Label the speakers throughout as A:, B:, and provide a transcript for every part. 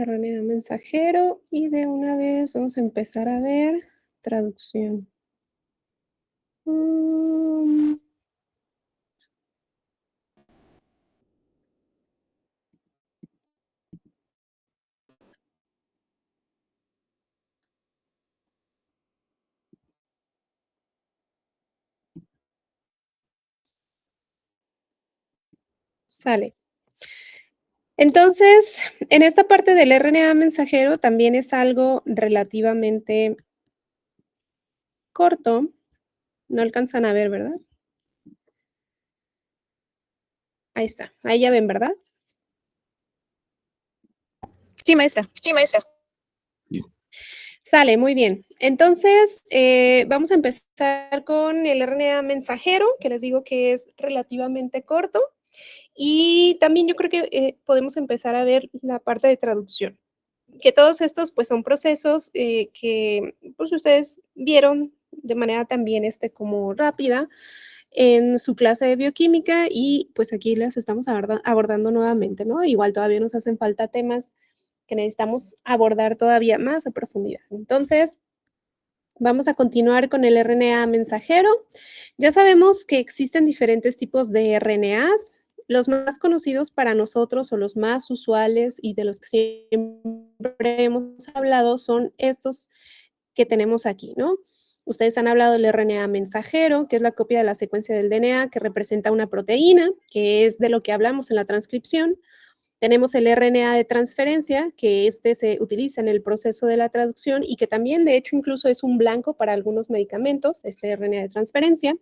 A: RNA mensajero y de una vez vamos a empezar a ver traducción. Mm, sale. Entonces, en esta parte del RNA mensajero también es algo relativamente corto. No alcanzan a ver, ¿verdad? Ahí está. Ahí ya ven, ¿verdad?
B: Sí, maestra.
A: Sale, muy bien. Entonces, vamos a empezar con el RNA mensajero, que les digo que es relativamente corto. Y también yo creo que podemos empezar a ver la parte de traducción, que todos estos pues son procesos que pues ustedes vieron de manera también como rápida en su clase de bioquímica y pues aquí las estamos abordando nuevamente, ¿no? Igual todavía nos hacen falta temas que necesitamos abordar todavía más a profundidad. Entonces, vamos a continuar con el RNA mensajero. Ya sabemos que existen diferentes tipos de RNAs. Los más conocidos para nosotros o los más usuales y de los que siempre hemos hablado son estos que tenemos aquí, ¿no? Ustedes han hablado del RNA mensajero, que es la copia de la secuencia del DNA que representa una proteína, que es de lo que hablamos en la transcripción. Tenemos el RNA de transferencia, que se utiliza en el proceso de la traducción y que también, de hecho, incluso es un blanco para algunos medicamentos, este RNA de transferencia.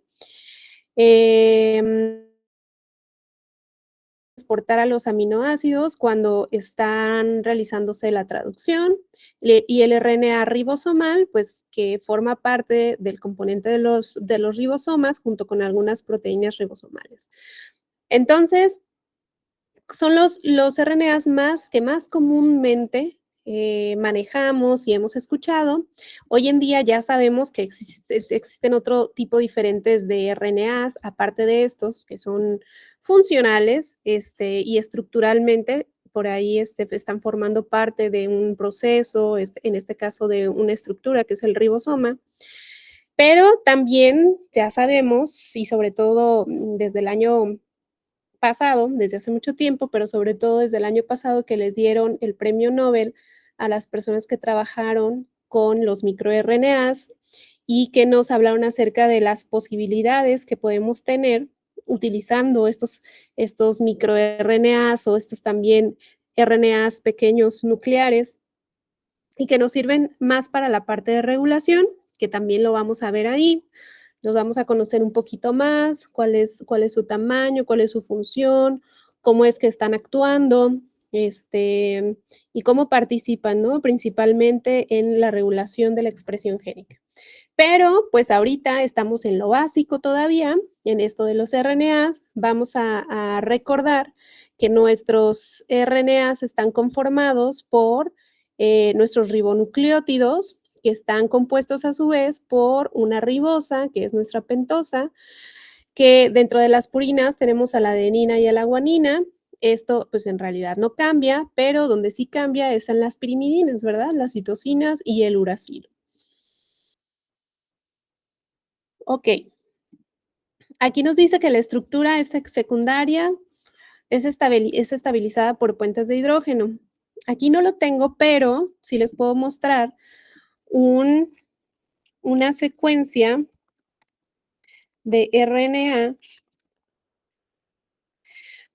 A: Transportar a los aminoácidos cuando están realizándose la traducción y el RNA ribosomal, pues que forma parte del componente de los ribosomas junto con algunas proteínas ribosomales. Entonces, son los RNAs que más comúnmente manejamos y hemos escuchado. Hoy en día ya sabemos que existen otro tipo diferentes de RNAs, aparte de estos, que son funcionales y estructuralmente por ahí están formando parte de un proceso, en este caso de una estructura que es el ribosoma. Pero también ya sabemos, y sobre todo desde el año pasado, desde hace mucho tiempo, pero sobre todo desde el año pasado que les dieron el premio Nobel a las personas que trabajaron con los microRNAs y que nos hablaron acerca de las posibilidades que podemos tener utilizando estos microRNAs o estos también RNAs pequeños nucleares y que nos sirven más para la parte de regulación, que también lo vamos a ver ahí. Los vamos a conocer un poquito más, cuál es su tamaño, cuál es su función, cómo es que están actuando, y cómo participan, ¿no? Principalmente en la regulación de la expresión génica. Pero, pues ahorita estamos en lo básico todavía, en esto de los RNAs. Vamos a recordar que nuestros RNAs están conformados por nuestros ribonucleótidos, que están compuestos a su vez por una ribosa, que es nuestra pentosa, que dentro de las purinas tenemos a la adenina y a la guanina. Esto, pues en realidad no cambia, pero donde sí cambia es en las pirimidinas, ¿verdad? Las citosinas y el uracilo. Ok, aquí nos dice que la estructura es secundaria, es estabilizada por puentes de hidrógeno. Aquí no lo tengo, pero sí les puedo mostrar una secuencia de RNA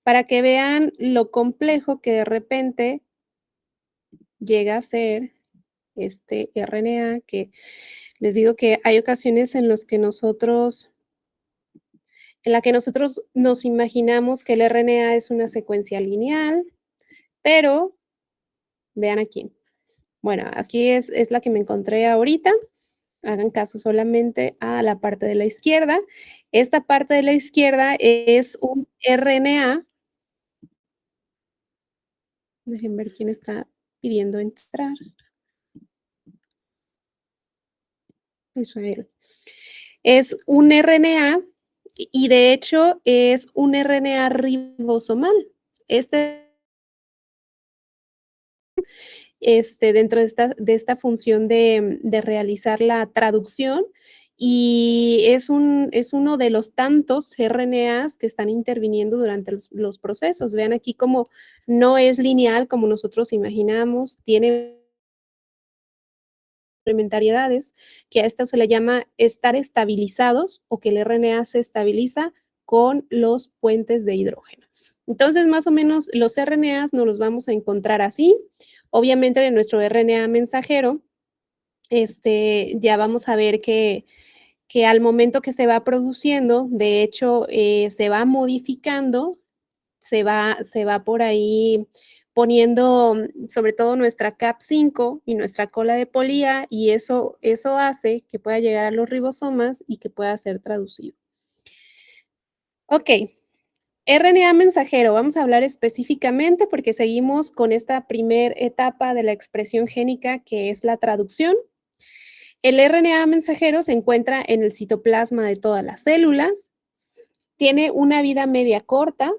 A: para que vean lo complejo que de repente llega a ser este RNA, que les digo que hay ocasiones en la que nosotros nos imaginamos que el RNA es una secuencia lineal, pero vean aquí. Bueno, aquí es la que me encontré ahorita. Hagan caso solamente a la parte de la izquierda. Esta parte de la izquierda es un RNA. Dejen ver quién está pidiendo entrar. Israel. Es un RNA y de hecho es un RNA ribosomal. Este dentro de esta función de realizar la traducción, y es uno de los tantos RNAs que están interviniendo durante los procesos. Vean aquí cómo no es lineal como nosotros imaginamos, tiene complementariedades, que a esto se le llama estar estabilizados o que el RNA se estabiliza con los puentes de hidrógeno. Entonces, más o menos, los RNAs nos los vamos a encontrar así. Obviamente, en nuestro RNA mensajero, ya vamos a ver que al momento que se va produciendo, de hecho, se va modificando, se va por ahí poniendo, sobre todo nuestra CAP5 y nuestra cola de polía, y eso hace que pueda llegar a los ribosomas y que pueda ser traducido. Ok, RNA mensajero, vamos a hablar específicamente porque seguimos con esta primer etapa de la expresión génica, que es la traducción. El RNA mensajero se encuentra en el citoplasma de todas las células, tiene una vida media corta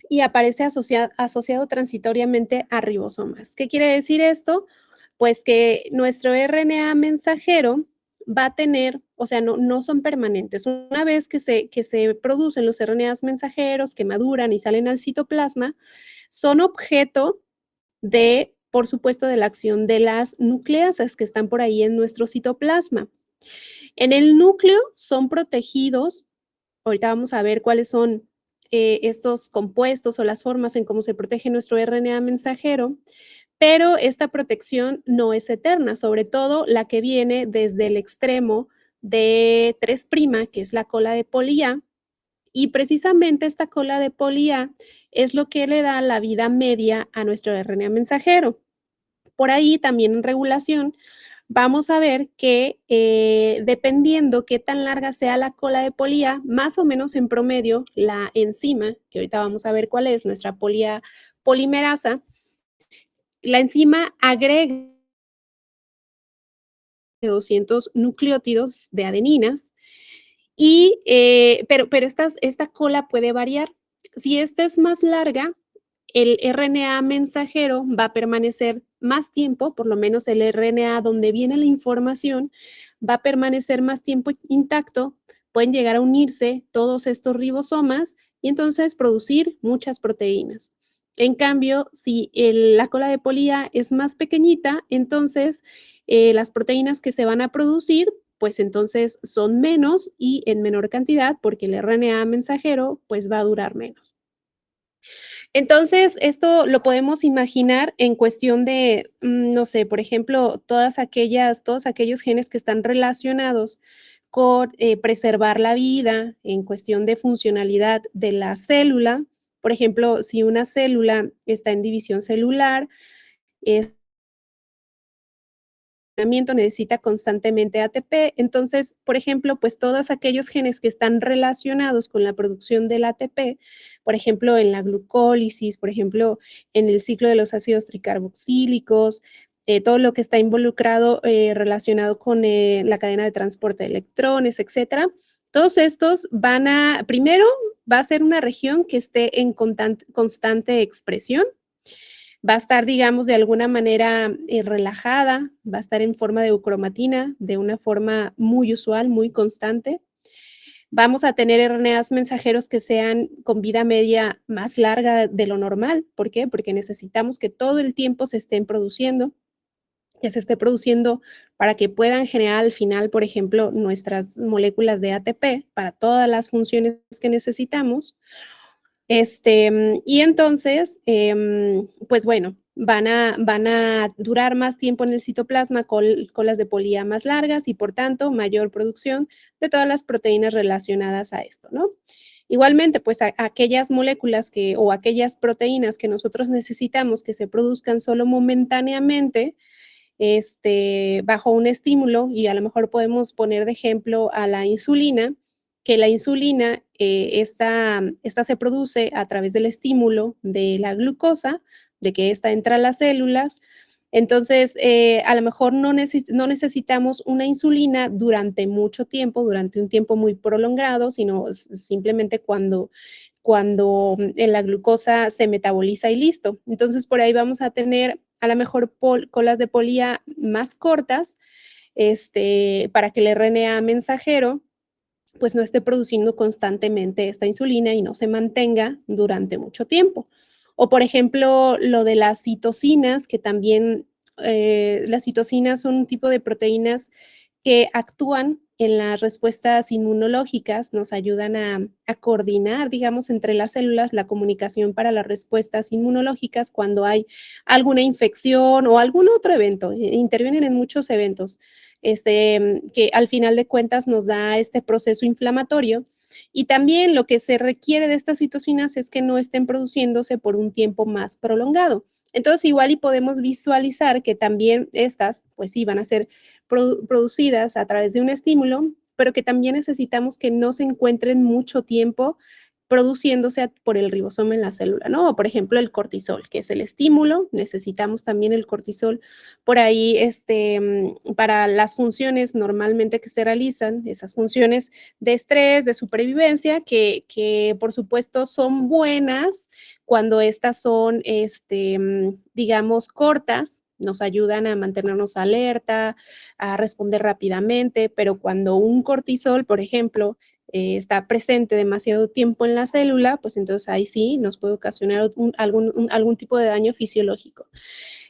A: y aparece asociado transitoriamente a ribosomas. ¿Qué quiere decir esto? Pues que nuestro RNA mensajero va a tener, o sea, no son permanentes. Una vez que se producen los RNAs mensajeros, que maduran y salen al citoplasma, son objeto de, por supuesto, de la acción de las nucleasas que están por ahí en nuestro citoplasma. En el núcleo son protegidos. Ahorita vamos a ver cuáles son estos compuestos o las formas en cómo se protege nuestro RNA mensajero, pero esta protección no es eterna, sobre todo la que viene desde el extremo de 3', que es la cola de poli A, y precisamente esta cola de poli A es lo que le da la vida media a nuestro RNA mensajero. Por ahí también en regulación vamos a ver que dependiendo qué tan larga sea la cola de polía, más o menos en promedio, la enzima, que ahorita vamos a ver cuál es, nuestra polía polimerasa, la enzima agrega 200 nucleótidos de adeninas, pero esta cola puede variar. Si esta es más larga, el RNA mensajero va a permanecer más tiempo, por lo menos el RNA donde viene la información, va a permanecer más tiempo intacto, pueden llegar a unirse todos estos ribosomas y entonces producir muchas proteínas. En cambio, si la cola de polía es más pequeñita, entonces las proteínas que se van a producir, pues entonces son menos y en menor cantidad porque el RNA mensajero pues va a durar menos. Entonces, esto lo podemos imaginar en cuestión de, no sé, por ejemplo, todos aquellos genes que están relacionados con preservar la vida en cuestión de funcionalidad de la célula. Por ejemplo, si una célula está en división celular, es necesita constantemente ATP. Entonces, por ejemplo, pues todos aquellos genes que están relacionados con la producción del ATP, por ejemplo, en la glucólisis, por ejemplo, en el ciclo de los ácidos tricarboxílicos, todo lo que está involucrado relacionado con la cadena de transporte de electrones, etcétera. Todos estos primero, va a ser una región que esté en constante expresión, va a estar, digamos, de alguna manera relajada, va a estar en forma de eucromatina, de una forma muy usual, muy constante. Vamos a tener RNAs mensajeros que sean con vida media más larga de lo normal. ¿Por qué? Porque necesitamos que todo el tiempo se estén produciendo, que se esté produciendo para que puedan generar al final, por ejemplo, nuestras moléculas de ATP para todas las funciones que necesitamos. Y entonces, pues bueno, van a durar más tiempo en el citoplasma con las de polía más largas y por tanto mayor producción de todas las proteínas relacionadas a esto, ¿no? Igualmente, pues aquellas moléculas o aquellas proteínas que nosotros necesitamos que se produzcan solo momentáneamente, bajo un estímulo, y a lo mejor podemos poner de ejemplo a la insulina, que la insulina, esta se produce a través del estímulo de la glucosa, de que esta entra a las células. Entonces, a lo mejor no necesitamos una insulina durante mucho tiempo, durante un tiempo muy prolongado, sino simplemente cuando cuando la glucosa se metaboliza y listo. Entonces, por ahí vamos a tener a lo mejor colas de polía más cortas, para que el RNA mensajero pues no esté produciendo constantemente esta insulina y no se mantenga durante mucho tiempo. O por ejemplo, lo de las citocinas, que también las citocinas son un tipo de proteínas que actúan en las respuestas inmunológicas, nos ayudan a coordinar, digamos, entre las células la comunicación para las respuestas inmunológicas cuando hay alguna infección o algún otro evento. Intervienen en muchos eventos que al final de cuentas nos da este proceso inflamatorio. Y también lo que se requiere de estas citocinas es que no estén produciéndose por un tiempo más prolongado. Entonces, igual y podemos visualizar que también estas, pues sí, van a ser producidas a través de un estímulo, pero que también necesitamos que no se encuentren mucho tiempo produciéndose por el ribosoma en la célula, ¿no? O por ejemplo, el cortisol, que es el estímulo, necesitamos también el cortisol por ahí, para las funciones normalmente que se realizan, esas funciones de estrés, de supervivencia, que por supuesto son buenas cuando estas son, digamos, cortas, nos ayudan a mantenernos alerta, a responder rápidamente, pero cuando un cortisol, por ejemplo, está presente demasiado tiempo en la célula, pues entonces ahí sí nos puede ocasionar algún tipo de daño fisiológico.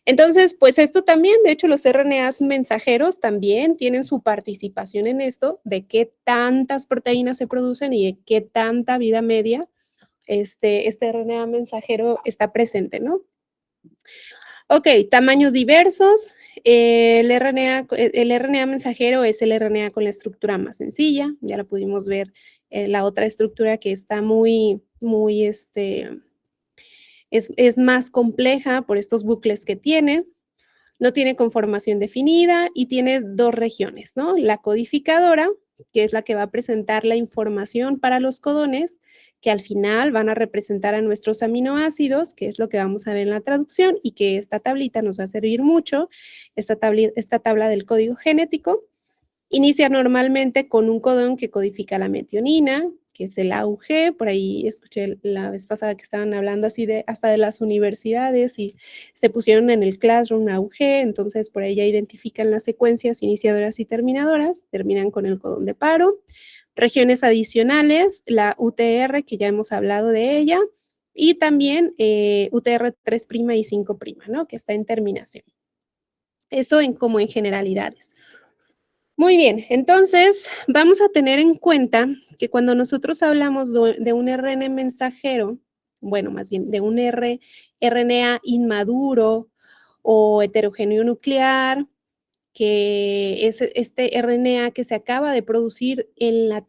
A: Entonces, pues esto también, de hecho, los RNAs mensajeros también tienen su participación en esto, de qué tantas proteínas se producen y de qué tanta vida media este RNA mensajero está presente, ¿no? Ok, tamaños diversos. El RNA mensajero es el RNA con la estructura más sencilla. Ya la pudimos ver. La otra estructura que está muy, es más compleja por estos bucles que tiene. No tiene conformación definida y tiene dos regiones, ¿no? La codificadora, que es la que va a presentar la información para los codones, que al final van a representar a nuestros aminoácidos, que es lo que vamos a ver en la traducción y que esta tablita nos va a servir mucho, esta tabla del código genético. Inicia normalmente con un codón que codifica la metionina, que es el AUG. Por ahí escuché la vez pasada que estaban hablando así de hasta de las universidades y se pusieron en el Classroom AUG, entonces por ahí ya identifican las secuencias iniciadoras y terminadoras, terminan con el codón de paro. Regiones adicionales, la UTR, que ya hemos hablado de ella, y también UTR 3' y 5', ¿no? Que está en terminación. Eso como en generalidades. Muy bien, entonces vamos a tener en cuenta que cuando nosotros hablamos de un RNA mensajero, bueno, más bien de un RNA inmaduro o heterogéneo nuclear, que es este RNA que se acaba de producir en la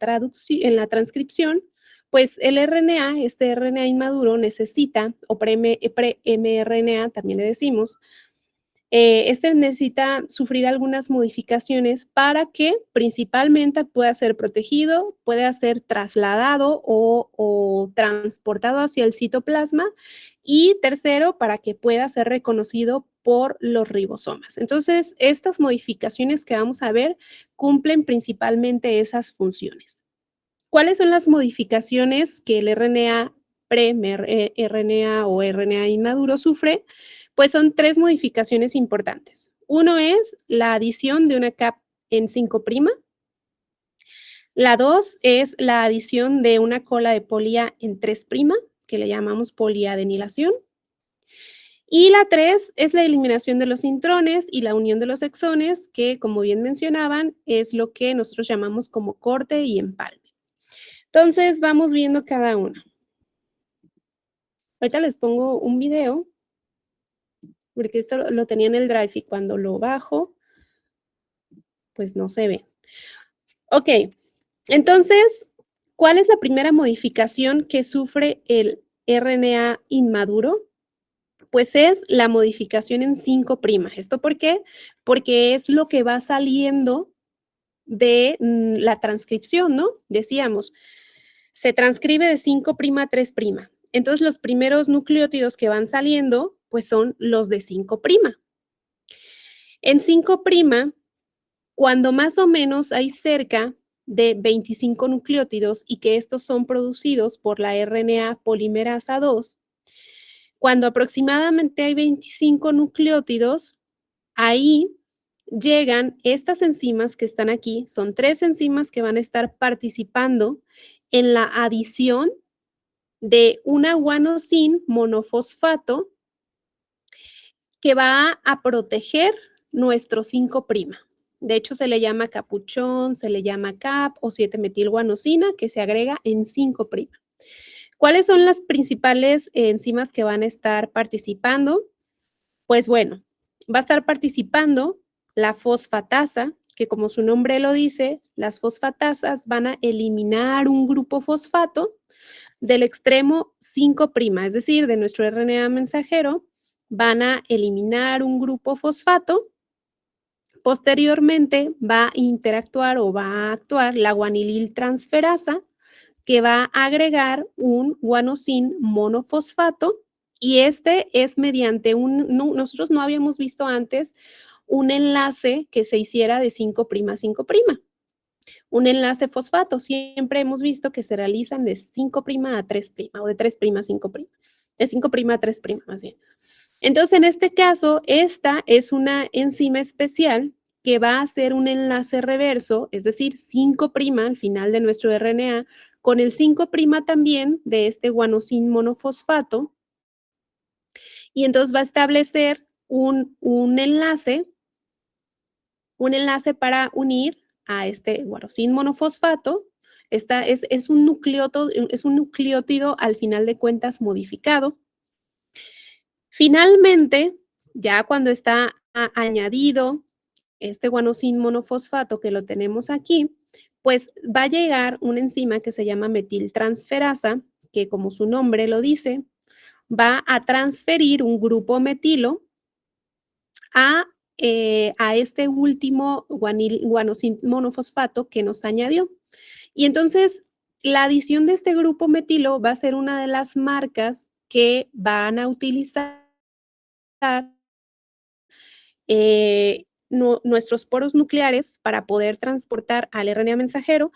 A: transcripción, pues el RNA, este RNA inmaduro necesita, o pre-mRNA también le decimos, necesita sufrir algunas modificaciones para que principalmente pueda ser protegido, pueda ser trasladado o transportado hacia el citoplasma y tercero, para que pueda ser reconocido por los ribosomas. Entonces, estas modificaciones que vamos a ver cumplen principalmente esas funciones. ¿Cuáles son las modificaciones que el RNA pre-RNA o RNA inmaduro sufre? Pues son tres modificaciones importantes. Uno es la adición de una cap en 5'. La dos es la adición de una cola de polía en 3', que le llamamos poliadenilación. Y la tres es la eliminación de los intrones y la unión de los exones, que como bien mencionaban, es lo que nosotros llamamos como corte y empalme. Entonces, vamos viendo cada una. Ahorita les pongo un video, porque esto lo tenía en el Drive y cuando lo bajo, pues no se ve. Ok, entonces, ¿cuál es la primera modificación que sufre el RNA inmaduro? Pues es la modificación en 5'. ¿Esto por qué? Porque es lo que va saliendo de la transcripción, ¿no? Decíamos, se transcribe de 5' a 3'. Entonces, los primeros nucleótidos que van saliendo, pues son los de 5'. En 5', cuando más o menos hay cerca de 25 nucleótidos y que estos son producidos por la RNA polimerasa 2, cuando aproximadamente hay 25 nucleótidos, ahí llegan estas enzimas que están aquí, son 3 enzimas que van a estar participando en la adición de una guanosin monofosfato que va a proteger nuestro 5'. De hecho, se le llama capuchón, se le llama CAP o 7-metilguanosina que se agrega en 5'. ¿Cuáles son las principales enzimas que van a estar participando? Pues bueno, va a estar participando la fosfatasa, que como su nombre lo dice, las fosfatasas van a eliminar un grupo fosfato del extremo 5', es decir, de nuestro RNA mensajero, van a eliminar un grupo fosfato. Posteriormente va a interactuar o va a actuar la guanililtransferasa, que va a agregar un guanosin monofosfato y este es mediante nosotros no habíamos visto antes un enlace que se hiciera de 5' a 5'. Un enlace fosfato, siempre hemos visto que se realizan de 5' a 3' o de 3' a 5', de 5' a 3' más bien. Entonces, en este caso, esta es una enzima especial que va a hacer un enlace reverso, es decir, 5' al final de nuestro RNA, con el 5' también de este guanosin monofosfato, y entonces va a establecer un enlace para unir a este guanosin monofosfato. Esta es un nucleótido al final de cuentas modificado. Finalmente, ya cuando está añadido este guanosin monofosfato que lo tenemos aquí, pues va a llegar una enzima que se llama metiltransferasa, que como su nombre lo dice, va a transferir un grupo metilo a este último guanosin monofosfato que nos añadió. Y entonces, la adición de este grupo metilo va a ser una de las marcas que van a utilizar nuestros poros nucleares para poder transportar al RNA mensajero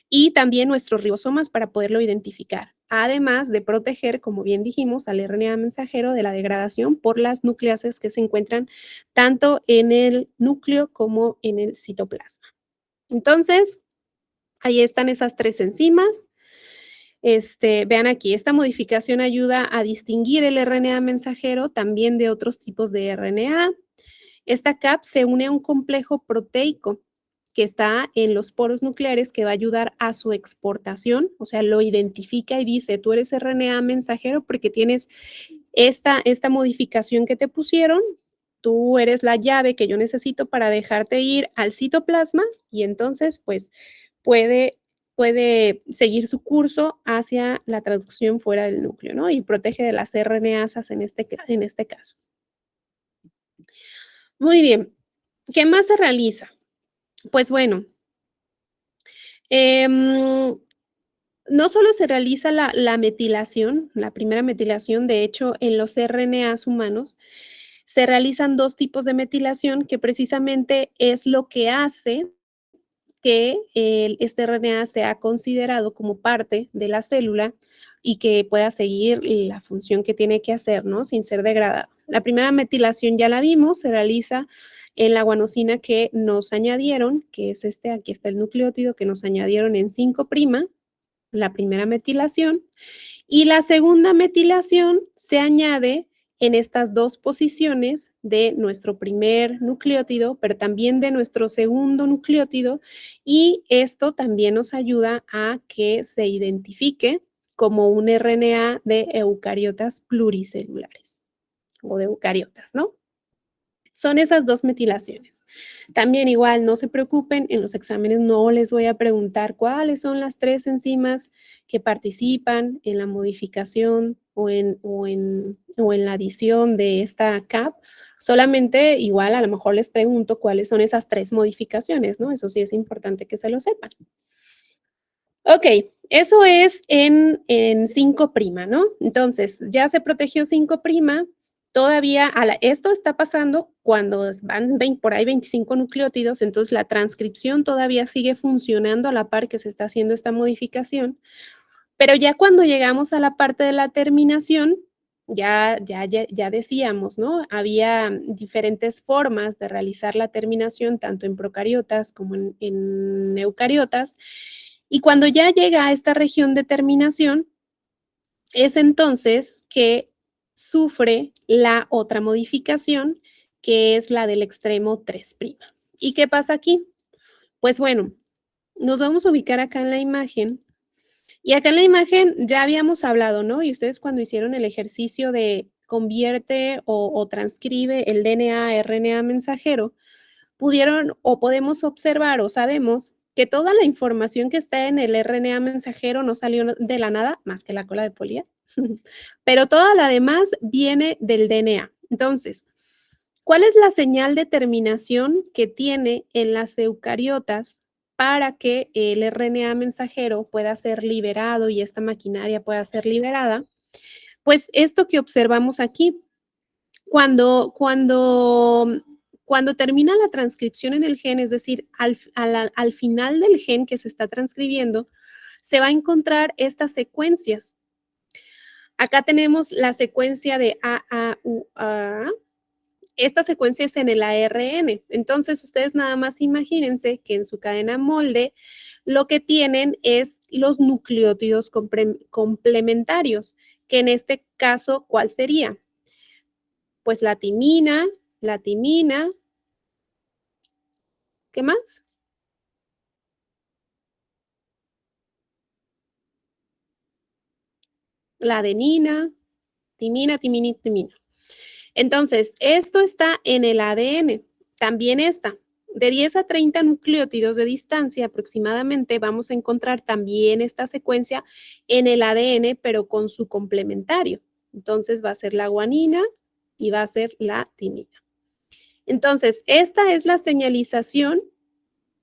A: y también nuestros ribosomas para poderlo identificar, además de proteger, como bien dijimos, al RNA mensajero de la degradación por las nucleases que se encuentran tanto en el núcleo como en el citoplasma. Entonces, ahí están esas 3 enzimas. Vean aquí, esta modificación ayuda a distinguir el RNA mensajero también de otros tipos de RNA. Esta CAP se une a un complejo proteico que está en los poros nucleares que va a ayudar a su exportación, o sea, lo identifica y dice, tú eres RNA mensajero porque tienes esta modificación que te pusieron, tú eres la llave que yo necesito para dejarte ir al citoplasma y entonces, pues, puede seguir su curso hacia la traducción fuera del núcleo, ¿no? Y protege de las RNasas en este caso. Muy bien. ¿Qué más se realiza? Pues bueno, em, no solo se realiza la metilación, la primera metilación, de hecho, en los RNAs humanos se realizan 2 tipos de metilación que precisamente es lo que hace que este RNA sea considerado como parte de la célula y que pueda seguir la función que tiene que hacer, ¿no? Sin ser degradado. La primera metilación ya la vimos, se realiza en la guanosina que nos añadieron, que es aquí está el nucleótido que nos añadieron en 5', la primera metilación, y la segunda metilación se añade en estas 2 posiciones de nuestro primer nucleótido, pero también de nuestro segundo nucleótido, y esto también nos ayuda a que se identifique como un RNA de eucariotas pluricelulares o de eucariotas, ¿no? Son esas 2 metilaciones. También igual, no se preocupen, en los exámenes no les voy a preguntar cuáles son las 3 enzimas que participan en la modificación o en la adición de esta CAP. Solamente igual a lo mejor les pregunto cuáles son esas 3 modificaciones, ¿no? Eso sí es importante que se lo sepan. Ok, eso es en 5', ¿no? Entonces, ya se protegió 5', todavía esto está pasando cuando van por ahí 25 nucleótidos, entonces la transcripción todavía sigue funcionando a la par que se está haciendo esta modificación, pero ya cuando llegamos a la parte de la terminación, ya decíamos, ¿no? Había diferentes formas de realizar la terminación, tanto en procariotas como en eucariotas, y cuando ya llega a esta región de terminación, es entonces que sufre la otra modificación, que es la del extremo 3'. ¿Y qué pasa aquí? Pues bueno, nos vamos a ubicar acá en la imagen, y acá en la imagen ya habíamos hablado, ¿no? Y ustedes cuando hicieron el ejercicio de convierte o transcribe el DNA a RNA mensajero, pudieron o podemos observar o sabemos que toda la información que está en el RNA mensajero no salió de la nada, más que la cola de Polía, pero toda la demás viene del DNA. Entonces, ¿cuál es la señal de terminación que tiene en las eucariotas para que el RNA mensajero pueda ser liberado y esta maquinaria pueda ser liberada? Pues esto que observamos aquí, cuando, cuando, cuando termina la transcripción en el gen, es decir, al final del gen que se está transcribiendo, se va a encontrar estas secuencias. Acá tenemos la secuencia de AAUA. Esta secuencia es en el ARN. Entonces, ustedes nada más imagínense que en su cadena molde lo que tienen es los nucleótidos complementarios, que en este caso, ¿cuál sería? Pues la timina, ¿qué más? La adenina, timina. Entonces, esto está en el ADN. También está. De 10 a 30 nucleótidos de distancia aproximadamente vamos a encontrar también esta secuencia en el ADN, pero con su complementario. Entonces va a ser la guanina y va a ser la timina. Entonces, esta es la señalización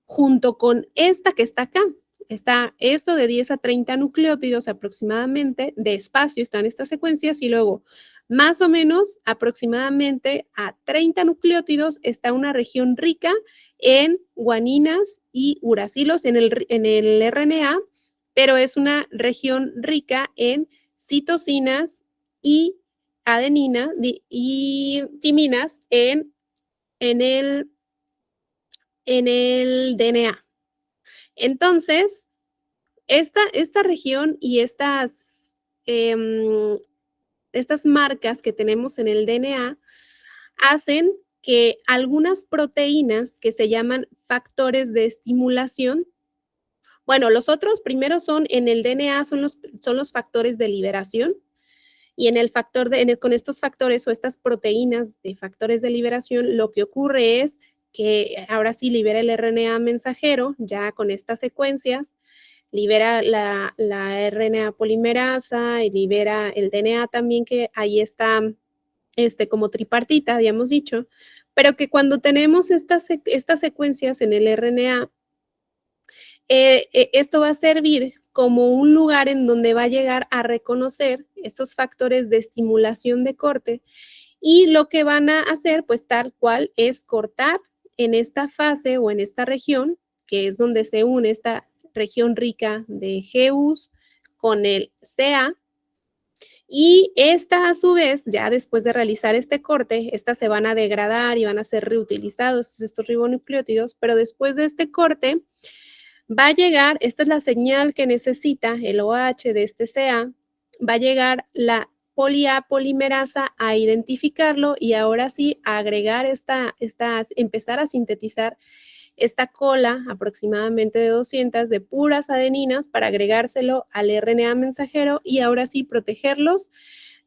A: junto con esta que está acá. Está esto de 10 a 30 nucleótidos aproximadamente de espacio, están estas secuencias, y luego más o menos aproximadamente a 30 nucleótidos está una región rica en guaninas y uracilos en el RNA, pero es una región rica en citosinas y adenina y timinas en el, en el DNA. Entonces, esta región y estas marcas que tenemos en el DNA hacen que algunas proteínas que se llaman factores de estimulación, bueno, los otros primero son en el DNA, son los factores de liberación, y con estos factores o estas proteínas de factores de liberación, lo que ocurre es que ahora sí libera el RNA mensajero, ya con estas secuencias, libera la RNA polimerasa y libera el DNA también, que ahí está como tripartita, habíamos dicho, pero que cuando tenemos estas secuencias en el RNA, esto va a servir como un lugar en donde va a llegar a reconocer estos factores de estimulación de corte, y lo que van a hacer, pues tal cual, es cortar en esta fase o en esta región, que es donde se une esta región rica de GUS con el CA, y esta a su vez, ya después de realizar este corte, estas se van a degradar y van a ser reutilizados estos ribonucleótidos, pero después de este corte va a llegar, esta es la señal que necesita el OH de este CA, va a llegar la polimerasa a identificarlo y ahora sí a agregar empezar a sintetizar esta cola aproximadamente de 200 de puras adeninas para agregárselo al RNA mensajero y ahora sí protegerlos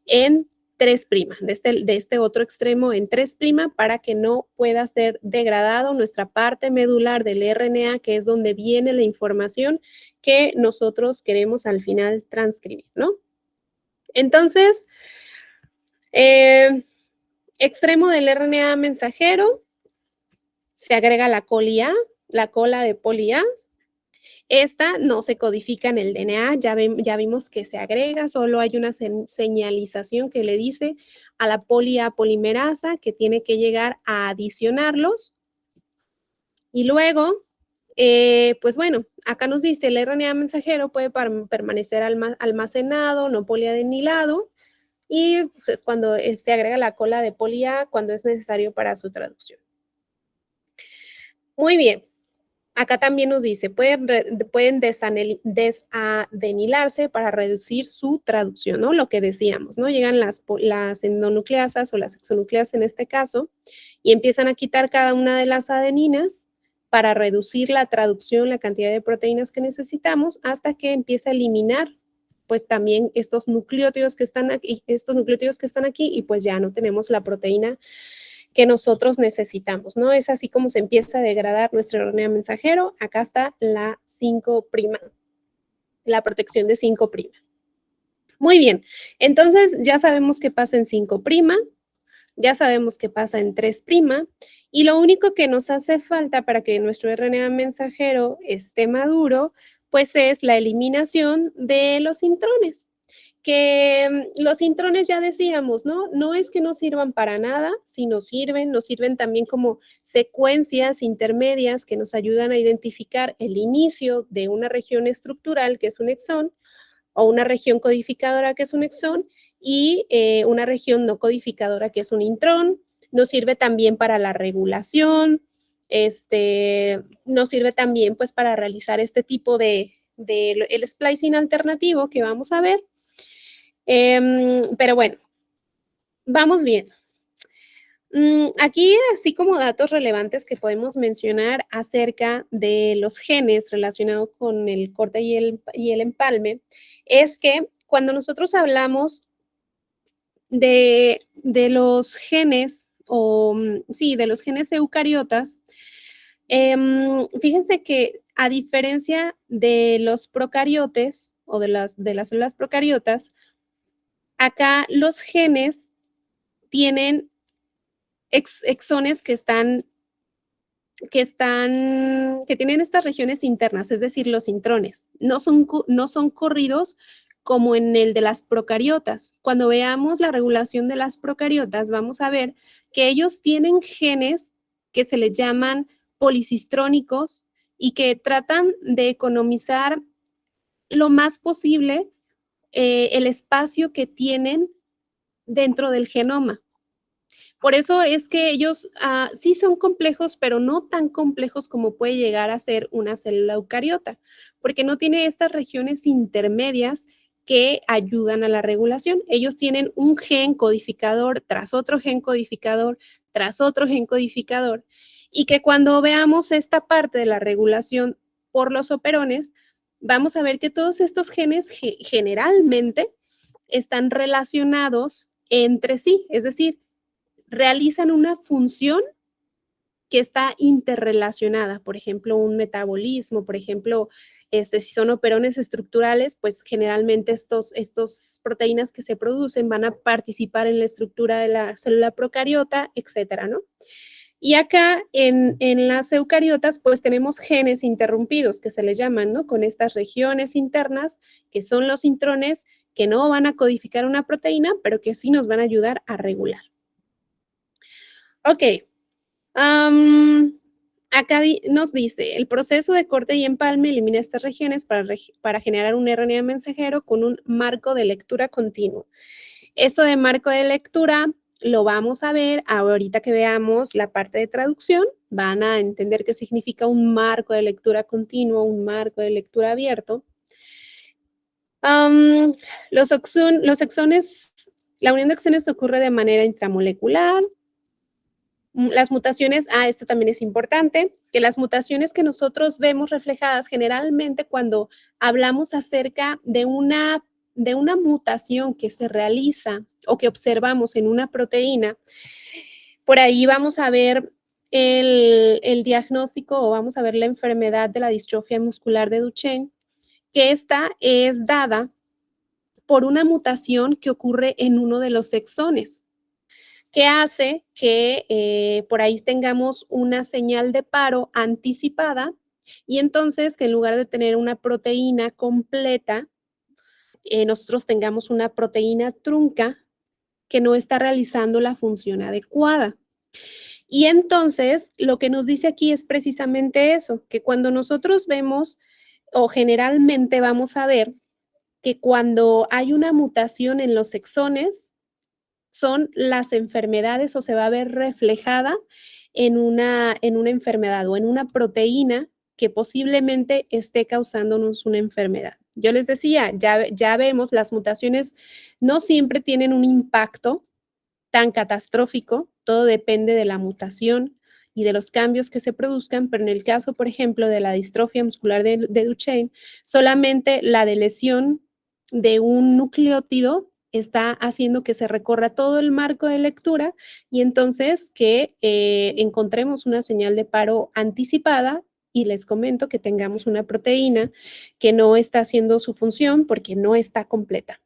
A: en 3', de este otro extremo en 3' para que no pueda ser degradado nuestra parte medular del RNA, que es donde viene la información que nosotros queremos al final transcribir, ¿no? Entonces, extremo del RNA mensajero, se agrega la cola de poli A, Esta no se codifica en el DNA, ya vimos que se agrega, solo hay una señalización que le dice a la polimerasa que tiene que llegar a adicionarlos. Y luego, pues bueno, acá nos dice el RNA mensajero puede permanecer almacenado, no poliadenilado, y pues cuando se agrega la cola de poli A cuando es necesario para su traducción. Muy bien. Acá también nos dice, pueden desadenilarse para reducir su traducción, ¿no? Lo que decíamos, ¿no? Llegan las endonucleasas o las exonucleasas en este caso y empiezan a quitar cada una de las adeninas para reducir la traducción, la cantidad de proteínas que necesitamos hasta que empieza a eliminar pues también estos nucleótidos que están aquí y pues ya no tenemos la proteína que nosotros necesitamos, ¿no? Es así como se empieza a degradar nuestro RNA mensajero.'Acá está la 5', la protección de 5'. Muy bien, entonces ya sabemos qué pasa en 5', ya sabemos qué pasa en 3', y lo único que nos hace falta para que nuestro RNA mensajero esté maduro, pues es la eliminación de los intrones. Que los intrones ya decíamos, ¿no? No es que no sirvan para nada, si nos sirven también como secuencias intermedias que nos ayudan a identificar el inicio de una región estructural, que es un exón, o una región codificadora, que es un exón, y una región no codificadora, que es un intrón. Nos sirve también para la regulación, nos sirve también pues para realizar este tipo de el splicing alternativo que vamos a ver. Pero bueno, vamos bien. Aquí, así como datos relevantes que podemos mencionar acerca de los genes relacionados con el corte y el empalme, es que cuando nosotros hablamos de los genes, o sí, de los genes eucariotas, fíjense que a diferencia de los procariotes o de las células procariotas, acá los genes tienen exones que tienen estas regiones internas, es decir, los intrones. No son corridos como en el de las procariotas. Cuando veamos la regulación de las procariotas, vamos a ver que ellos tienen genes que se les llaman policistrónicos y que tratan de economizar lo más posible el espacio que tienen dentro del genoma. Por eso es que ellos sí son complejos, pero no tan complejos como puede llegar a ser una célula eucariota, porque no tiene estas regiones intermedias que ayudan a la regulación. Ellos tienen un gen codificador tras otro gen codificador, tras otro gen codificador, y que cuando veamos esta parte de la regulación por los operones, vamos a ver que todos estos genes generalmente están relacionados entre sí, es decir, realizan una función que está interrelacionada, por ejemplo, un metabolismo, por ejemplo, si son operones estructurales, pues generalmente estos proteínas que se producen van a participar en la estructura de la célula procariota, etcétera, ¿no? Y acá en las eucariotas, pues tenemos genes interrumpidos que se les llaman, ¿no? Con estas regiones internas, que son los intrones, que no van a codificar una proteína, pero que sí nos van a ayudar a regular. Ok, acá nos dice, el proceso de corte y empalme elimina estas regiones para generar un RNA mensajero con un marco de lectura continuo. Esto de marco de lectura lo vamos a ver ahorita que veamos la parte de traducción. Van a entender qué significa un marco de lectura continuo, un marco de lectura abierto. Los exones, la unión de exones ocurre de manera intramolecular. Las mutaciones, esto también es importante, que las mutaciones que nosotros vemos reflejadas generalmente cuando hablamos acerca de una mutación que se realiza o que observamos en una proteína, por ahí vamos a ver el diagnóstico o vamos a ver la enfermedad de la distrofia muscular de Duchenne, que esta es dada por una mutación que ocurre en uno de los exones, que hace que por ahí tengamos una señal de paro anticipada Y entonces, que en lugar de tener una proteína completa, nosotros tengamos una proteína trunca que no está realizando la función adecuada. Y entonces, lo que nos dice aquí es precisamente eso, que cuando nosotros vemos o generalmente vamos a ver que cuando hay una mutación en los exones, son las enfermedades o se va a ver reflejada en una enfermedad o en una proteína que posiblemente esté causándonos una enfermedad. Yo les decía, ya vemos, las mutaciones no siempre tienen un impacto tan catastrófico, todo depende de la mutación y de los cambios que se produzcan, pero en el caso, por ejemplo, de la distrofia muscular de Duchenne, solamente la de lesión de un nucleótido está haciendo que se recorra todo el marco de lectura y entonces que encontremos una señal de paro anticipada y les comento que tengamos una proteína que no está haciendo su función porque no está completa.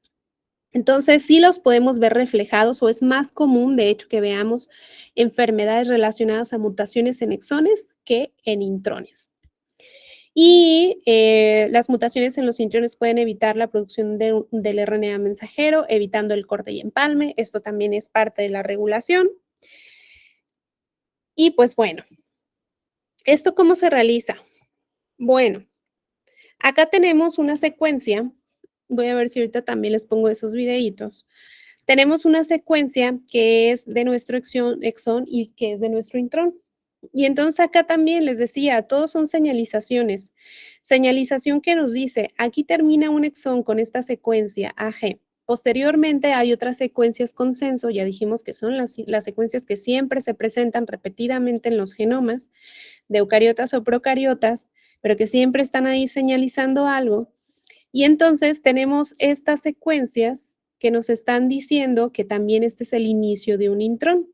A: Entonces, sí los podemos ver reflejados o es más común, de hecho, que veamos enfermedades relacionadas a mutaciones en exones que en intrones. Y las mutaciones en los intrones pueden evitar la producción del RNA mensajero, evitando el corte y empalme. Esto también es parte de la regulación. Y pues bueno, ¿esto cómo se realiza? Bueno, acá tenemos una secuencia. Voy a ver si ahorita también les pongo esos videitos. Tenemos una secuencia que es de nuestro exón y que es de nuestro intrón. Y entonces acá también les decía, todos son señalizaciones. Señalización que nos dice, aquí termina un exón con esta secuencia AG. Posteriormente hay otras secuencias consenso, ya dijimos que son las secuencias que siempre se presentan repetidamente en los genomas de eucariotas o procariotas, pero que siempre están ahí señalizando algo. Y entonces tenemos estas secuencias que nos están diciendo que también este es el inicio de un intrón.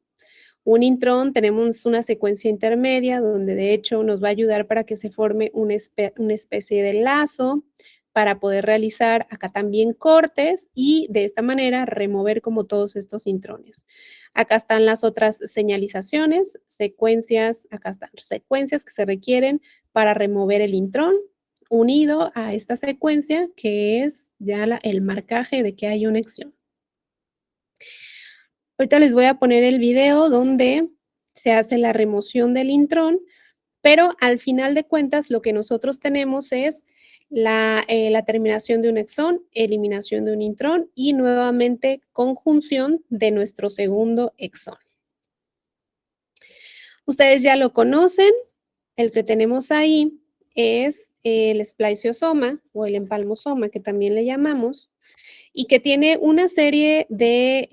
A: Un intrón tenemos una secuencia intermedia donde de hecho nos va a ayudar para que se forme una especie de lazo para poder realizar acá también cortes y de esta manera remover como todos estos intrones. Acá están las otras señalizaciones, secuencias, acá están secuencias que se requieren para remover el intrón unido a esta secuencia que es ya el marcaje de que hay una acción. Ahorita les voy a poner el video donde se hace la remoción del intrón, pero al final de cuentas lo que nosotros tenemos es la terminación de un exón, eliminación de un intrón y nuevamente conjunción de nuestro segundo exón. Ustedes ya lo conocen, el que tenemos ahí es el spliceosoma o el empalmosoma que también le llamamos y que tiene una serie de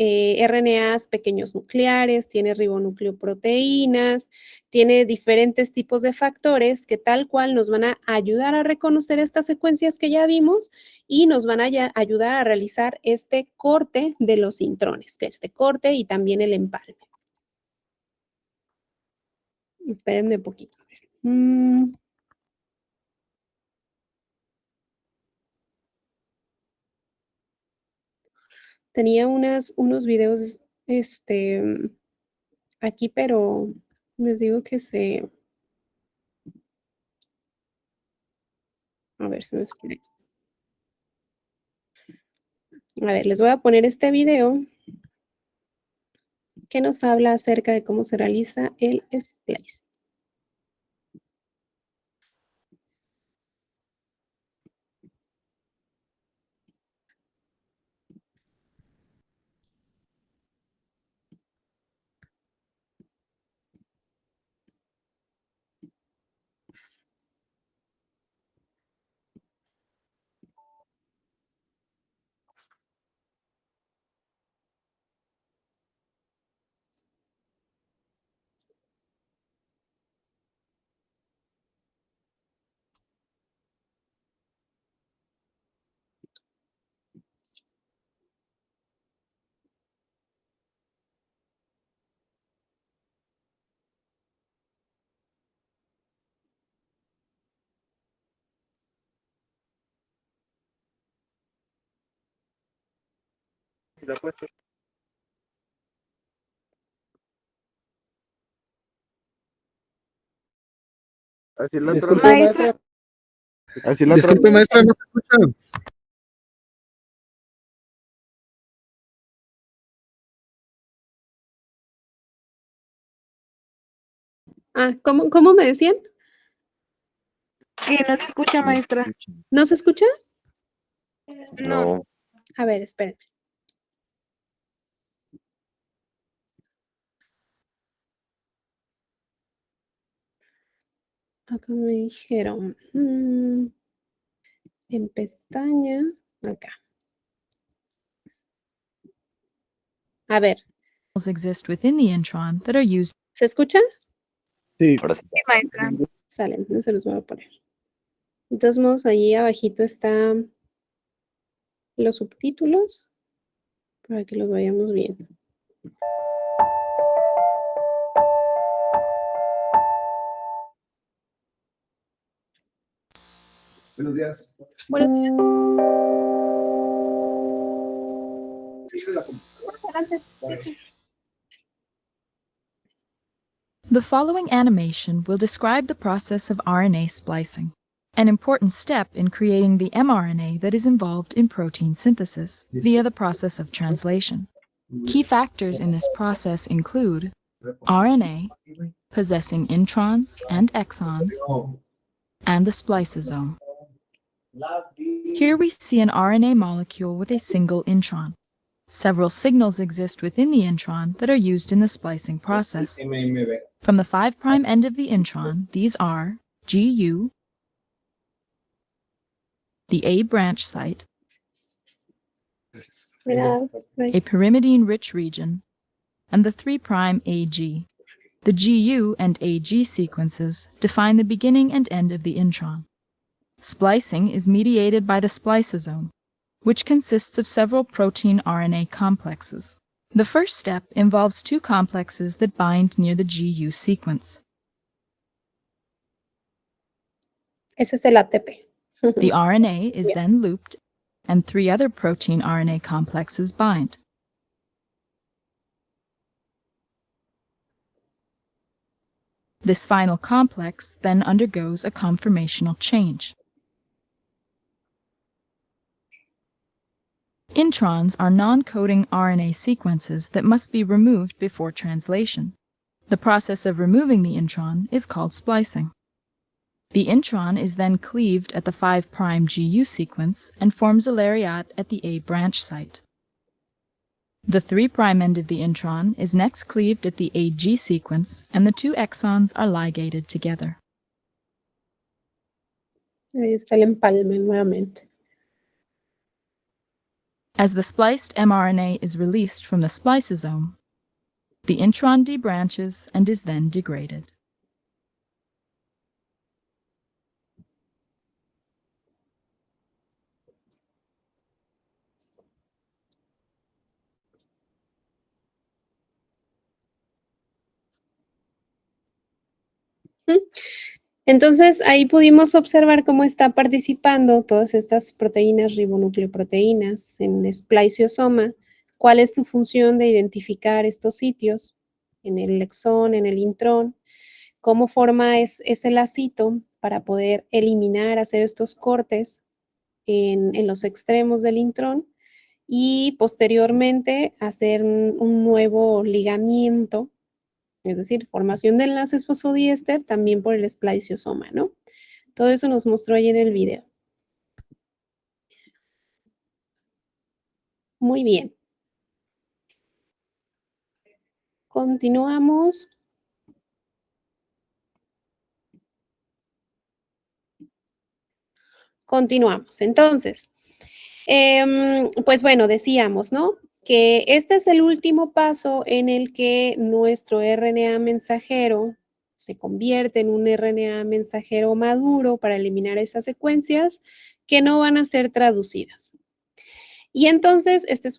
A: RNAs pequeños nucleares, tiene ribonucleoproteínas, tiene diferentes tipos de factores que tal cual nos van a ayudar a reconocer estas secuencias que ya vimos y nos van a ayudar a realizar este corte de los intrones, que este corte y también el empalme. Espérenme un poquito. Tenía unos videos aquí, pero les digo que a ver si me escribe esto. A ver, les voy a poner este video que nos habla acerca de cómo se realiza el splice.
B: Así la otra
C: Disculpe,
B: vez.
C: maestra.
B: Así la otra
C: Disculpe,
B: vez.
C: maestra, ¿no se escucha?
A: Ah, ¿cómo me decían?
D: Que no se escucha, maestra.
A: ¿No se escucha?
B: No.
A: A ver, espérenme. Acá me dijeron, en pestaña, acá. A ver,
E: exist within the intron that are used.
A: ¿se escucha?
C: Sí.
B: Ahora sí.
D: Sí, maestra.
A: Sale, entonces se los voy a poner. De todos modos, allí abajito están los subtítulos para que los vayamos viendo.
C: Buenos días.
A: Bueno,
E: The following animation will describe the process of RNA splicing, an important step in creating the mRNA that is involved in protein synthesis via the process of translation. Key factors in this process include RNA, possessing introns and exons, and the spliceosome. Here we see an RNA molecule with a single intron. Several signals exist within the intron that are used in the splicing process. From the 5' end of the intron, these are GU, the A branch site,
A: mira,
E: a pyrimidine-rich region, and the 3' AG. The GU and AG sequences define the beginning and end of the intron. Splicing is mediated by the spliceosome, which consists of several protein RNA complexes. The first step involves two complexes that bind near the GU sequence.
A: ese es el ATP.
E: The RNA is
A: Yeah.
E: then looped, and 3 other protein RNA complexes bind. This final complex then undergoes a conformational change. Introns are non-coding RNA sequences that must be removed before translation. The process of removing the intron is called splicing. The intron is then cleaved at the 5' GU sequence and forms a lariat at the A branch site. The 3' end of the intron is next cleaved at the AG sequence, and the 2 exons are ligated together.
A: Ahí está el empalme nuevamente.
E: As the spliced mRNA is released from the spliceosome, the intron debranches and is then degraded.
A: Entonces, ahí pudimos observar cómo está participando todas estas proteínas, ribonucleoproteínas, en spliceosoma. ¿Cuál es tu función de identificar estos sitios en el exón, en el intrón? ¿Cómo forma ese lacito para poder eliminar, hacer estos cortes en los extremos del intrón y posteriormente hacer un nuevo ligamiento, es decir, formación de enlaces fosfodiéster también por el spliceosoma, ¿no? Todo eso nos mostró ahí en el video. Muy bien. Continuamos. Continuamos. Entonces, pues bueno, decíamos, ¿no? Que este es el último paso en el que nuestro RNA mensajero se convierte en un RNA mensajero maduro para eliminar esas secuencias que no van a ser traducidas. Y entonces, este es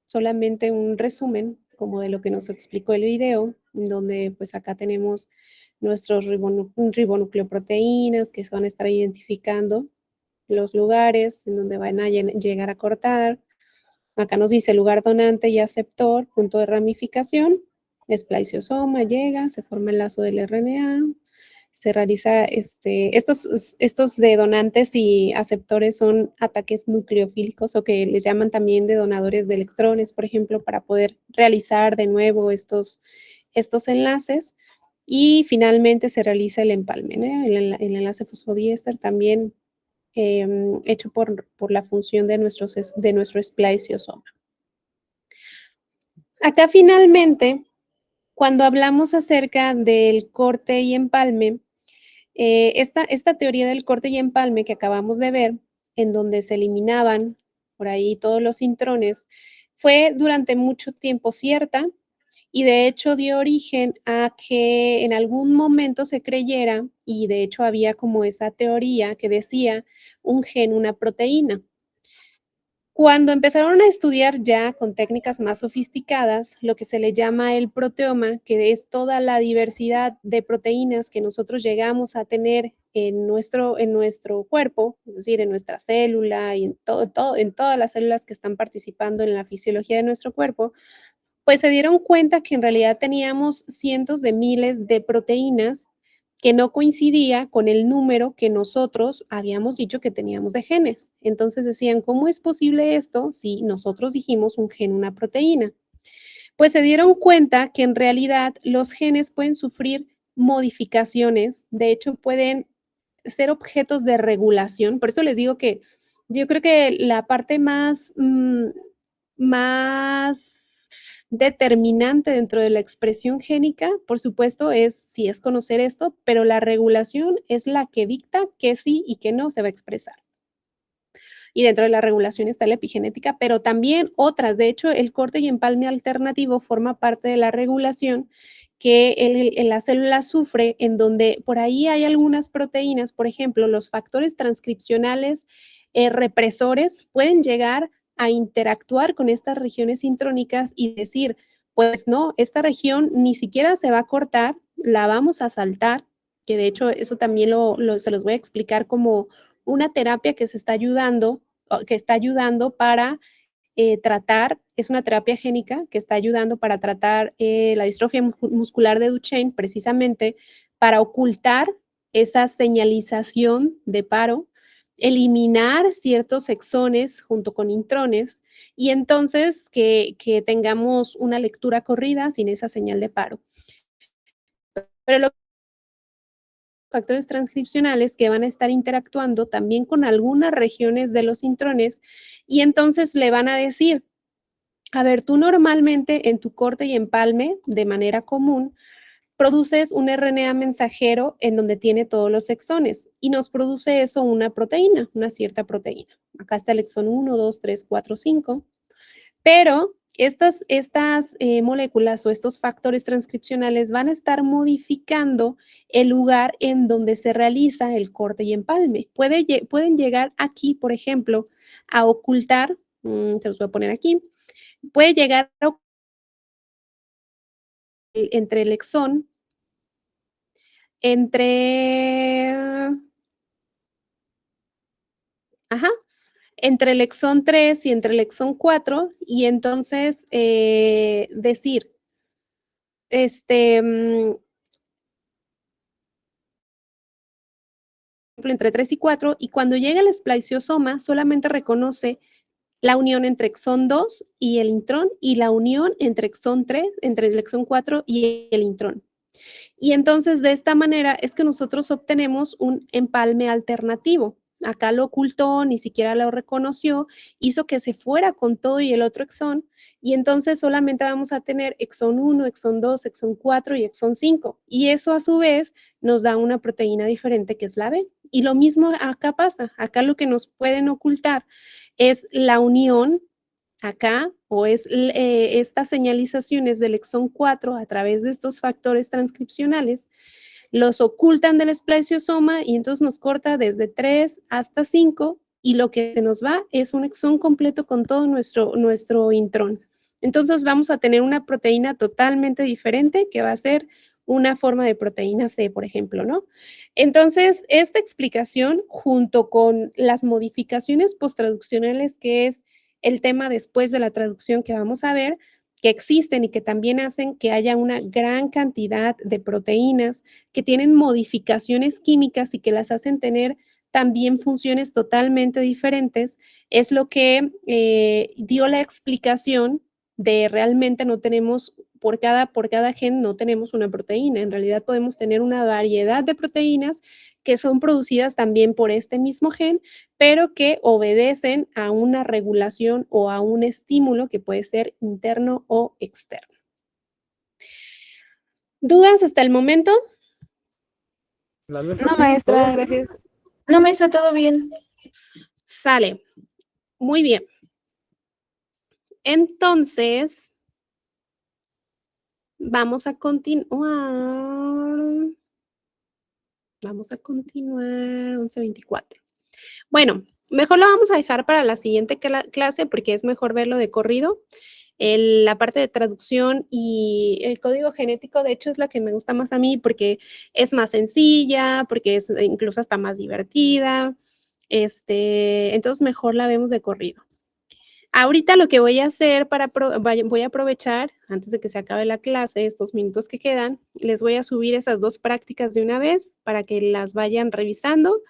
A: solamente un resumen como de lo que nos explicó el video, donde pues acá tenemos nuestros ribonucleoproteínas que se van a estar identificando los lugares en donde van a llegar a cortar. Acá nos dice lugar donante y aceptor, punto de ramificación, spliceosoma, llega, se forma el lazo del RNA, se realiza, estos de donantes y aceptores son ataques nucleofílicos o que les llaman también de donadores de electrones, por ejemplo, para poder realizar de nuevo estos enlaces. Y finalmente se realiza el empalme, ¿no? El enlace fosfodiéster también hecho por la función de nuestro spliceosoma. Acá finalmente, cuando hablamos acerca del corte y empalme, esta teoría del corte y empalme que acabamos de ver, en donde se eliminaban por ahí todos los intrones, fue durante mucho tiempo cierta y de hecho dio origen a que en algún momento se creyera, y de hecho había como esa teoría que decía un gen, una proteína. Cuando empezaron a estudiar ya con técnicas más sofisticadas, lo que se le llama el proteoma, que es toda la diversidad de proteínas que nosotros llegamos a tener en nuestro cuerpo, es decir, en nuestra célula y en todas las células que están participando en la fisiología de nuestro cuerpo, pues se dieron cuenta que en realidad teníamos cientos de miles de proteínas que no coincidía con el número que nosotros habíamos dicho que teníamos de genes. Entonces decían, ¿cómo es posible esto si nosotros dijimos un gen, una proteína? Pues se dieron cuenta que en realidad los genes pueden sufrir modificaciones, de hecho pueden ser objetos de regulación. Por eso les digo que yo creo que la parte más determinante dentro de la expresión génica, por supuesto, es conocer esto, pero la regulación es la que dicta que sí y que no se va a expresar. Y dentro de la regulación está la epigenética, pero también otras. De hecho, el corte y empalme alternativo forma parte de la regulación que la célula sufre, en donde por ahí hay algunas proteínas, por ejemplo, los factores transcripcionales represores pueden llegar a interactuar con estas regiones intrónicas y decir, pues no, esta región ni siquiera se va a cortar, la vamos a saltar, que de hecho eso también se los voy a explicar como una terapia que está ayudando para tratar, es una terapia génica que está ayudando para tratar la distrofia muscular de Duchenne, precisamente para ocultar esa señalización de paro, eliminar ciertos exones junto con intrones y entonces que tengamos una lectura corrida sin esa señal de paro. Pero los factores transcripcionales que van a estar interactuando también con algunas regiones de los intrones y entonces le van a decir, a ver, tú normalmente en tu corte y empalme, de manera común, produces un RNA mensajero en donde tiene todos los exones y nos produce eso una proteína, una cierta proteína. Acá está el exón 1, 2, 3, 4, 5. Pero estas moléculas o estos factores transcripcionales van a estar modificando el lugar en donde se realiza el corte y empalme. Pueden llegar aquí, por ejemplo, a ocultar, se los voy a poner aquí, puede llegar a entre el exón, entre el exón 3 y entre el exón 4, y entonces decir, entre 3 y 4, y cuando llega el spliceosoma solamente reconoce la unión entre exón 2 y el intrón y la unión entre exón 3, entre el exón 4 y el intrón. Y entonces de esta manera es que nosotros obtenemos un empalme alternativo. Acá lo ocultó, ni siquiera lo reconoció, hizo que se fuera con todo y el otro exón, y entonces solamente vamos a tener exón 1, exón 2, exón 4 y exón 5. Y eso a su vez nos da una proteína diferente que es la B. Y lo mismo acá pasa. Acá lo que nos pueden ocultar es la unión acá, o es estas señalizaciones del exón 4 a través de estos factores transcripcionales, los ocultan del spliceosoma y entonces nos corta desde 3 hasta 5 y lo que se nos va es un exón completo con todo nuestro intrón. Entonces vamos a tener una proteína totalmente diferente que va a ser una forma de proteína C, por ejemplo, ¿no? Entonces, esta explicación junto con las modificaciones posttraduccionales, que es el tema después de la traducción que vamos a ver, que existen y que también hacen que haya una gran cantidad de proteínas que tienen modificaciones químicas y que las hacen tener también funciones totalmente diferentes, es lo que dio la explicación de realmente no tenemos, por cada gen no tenemos una proteína. En realidad podemos tener una variedad de proteínas que son producidas también por este mismo gen, pero que obedecen a una regulación o a un estímulo que puede ser interno o externo. ¿Dudas hasta el momento?
C: La neta,
D: No,
C: sí,
D: maestra,
C: todo.
D: gracias.
F: No, maestra, todo bien.
A: Sale. Muy bien. Entonces, vamos a continuar. Vamos a continuar, 11:24. Bueno, mejor lo vamos a dejar para la siguiente clase porque es mejor verlo de corrido. La parte de traducción y el código genético, de hecho, es la que me gusta más a mí porque es más sencilla, porque es incluso hasta más divertida. Entonces, mejor la vemos de corrido. Ahorita lo que voy a hacer voy a aprovechar, antes de que se acabe la clase, estos minutos que quedan, les voy a subir esas 2 prácticas de una vez para que las vayan revisando,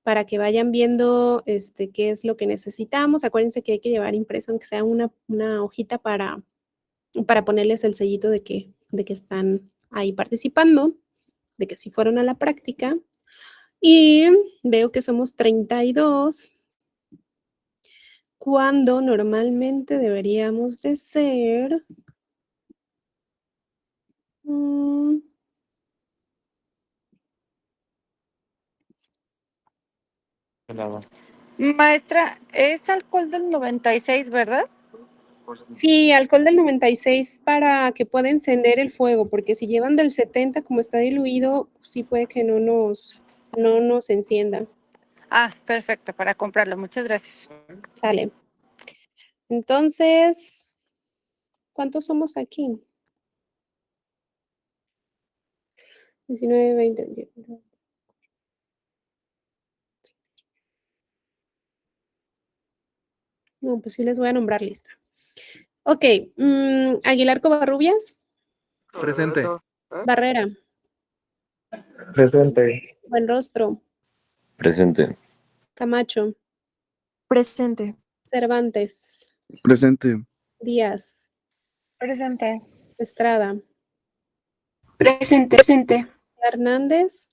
A: para que vayan viendo qué es lo que necesitamos. Acuérdense que hay que llevar impreso, aunque sea una hojita para ponerles el sellito de que están ahí participando, de que sí fueron a la práctica. Y veo que somos 32. Cuando normalmente deberíamos de ser
G: Maestra, es alcohol del 96, ¿verdad?
A: sí, alcohol del 96 para que pueda encender el fuego, porque si llevan del 70 como está diluido, sí puede que no nos encienda.
G: Ah, perfecto, para comprarlo. Muchas gracias.
A: Sale. Entonces, ¿cuántos somos aquí? 19, 20, 21. No, pues sí les voy a nombrar lista. Ok, Aguilar Covarrubias.
C: Presente.
A: Barrera.
C: Presente.
A: Buenrostro.
B: Presente.
A: Camacho.
F: Presente.
A: Cervantes.
C: Presente.
A: Díaz.
D: Presente.
A: Estrada.
F: Presente. Presente.
A: Hernández.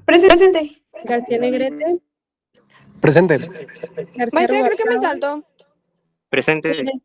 F: Presente.
A: García Negrete.
C: Presente.
A: García
G: Maestra, creo que me
A: Rubalcaba.
G: saltó.
H: Presente.